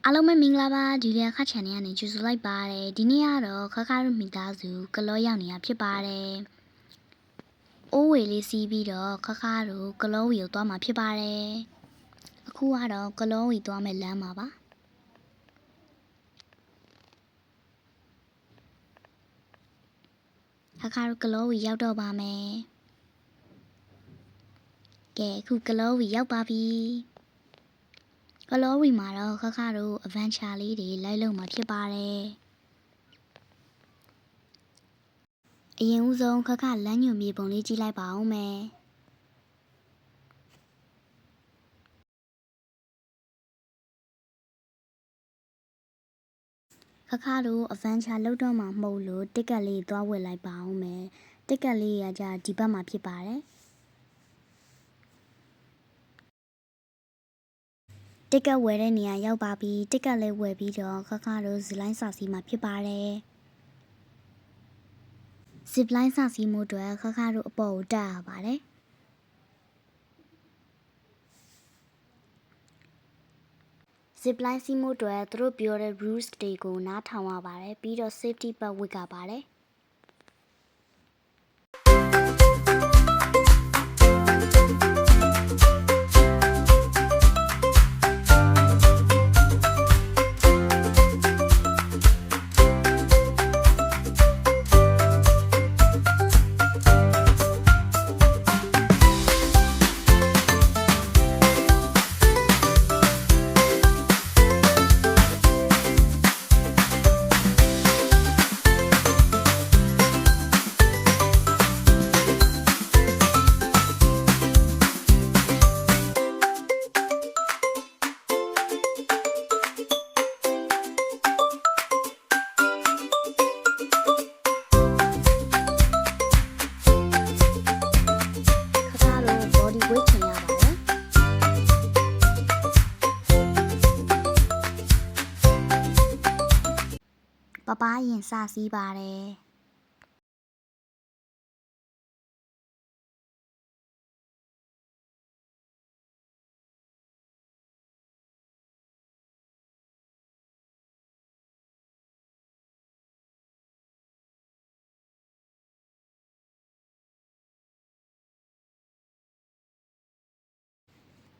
အားလုံးပဲမင်္ဂလာပါဒီနေ့အခါချန်နေကနေကြိုဆိုလိုက်ပါတယ်ဒီနေ့ကတော့ခခရမိသားစုကလောရောက်နေတာဖြစ်ပါတယ်အိုးဝေလေးစီးပြီးတော့ခခတို့ကလောဝီကိုသွားမှာဖြစ်ပါတယ်အခုကတော့ကလောဝီသွားမယ်လမ်းမှာပါခခတို့ကလောဝီရောက်တော့ပါမယ်ကဲအခုကလောဝီရောက်ပါပြီကလောဝီမှာတော့ခခတို့ adventure လေးတွေလိုက်လုပ်မှာဖြစ်ပါတယ်အရင်ဦးဆုံးခခလမ်းညွန်မြေပုံလေးကြည့်လိုက်ပါဦးမယ်ခခတို့ adventure လုပ်တော့မှာမဟုတ်လို့တစ်ကက်လေးသွားဝယ်လိုက်ပါဦးမယ်တစ်ကက်လေးရကြဒီဘက်မှာဖြစ်ပါတယ်တစ်ကက်ဝယ်တဲ့နေရာရောက်ပါပြီတစ်ကက်လေးဝယ်ပြီးတော့ခခတို့ဇလိုင်းစာစီမှာဖြစ်ပါတယ်ဇစ်လိုင်းစာစီမှုအတွက်ခခတို့အပေါ်ကိုတက်ရပါတယ်ဇစ်လိုင်းစီမှုအတွက်သူတို့ပြောတဲ့ rules တွေကိုနားထောင်ရပါတယ်ပြီးတော့ safety belt ဝတ်ကပါတယ် ပပရင်စစီးပါတယ်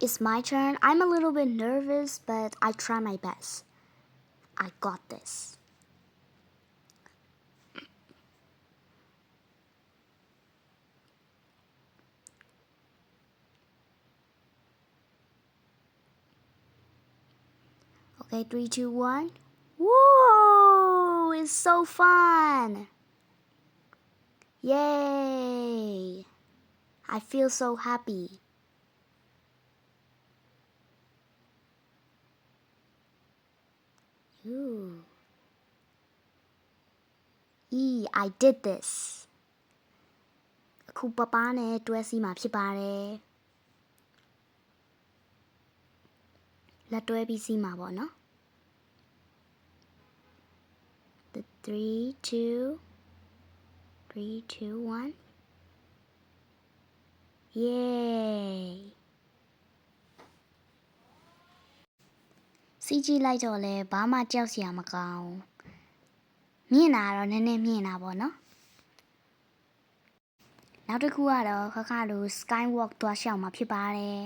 It's my turn. I'm a little bit nervous, but I try my best. I got this. Okay, 3, 2, 1. Whoa! It's so fun! Yay! I feel so happy. Ooh. I did this. အခုပပနဲ့တွဲစီမှာဖြစ်ပါတယ်လက်တွဲပြီးစီမှာပေါ့နော် 3 2 1 Yay စီကြည့်လိုက်တော့လဲဘာမှကြောက်စရာမကောင်းမြင်တာတော့နည်းနည်းမြင်တာပေါ့နော်နောက်တစ်ခုကတော့ခခတို့ skywalk သွားရှောက်မှာဖြစ်ပါတယ်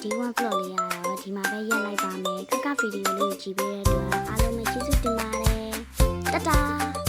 ဒီ1 vlog လေးရတော့ဒီမှာပဲရပ်လိုက်ပါမယ်ခက်ခဗီဒီယိုလေးကိုကြည့်ပေးတဲ့အတွက်အားလုံးပဲကျေးဇူးတင်ပါတယ်တတာ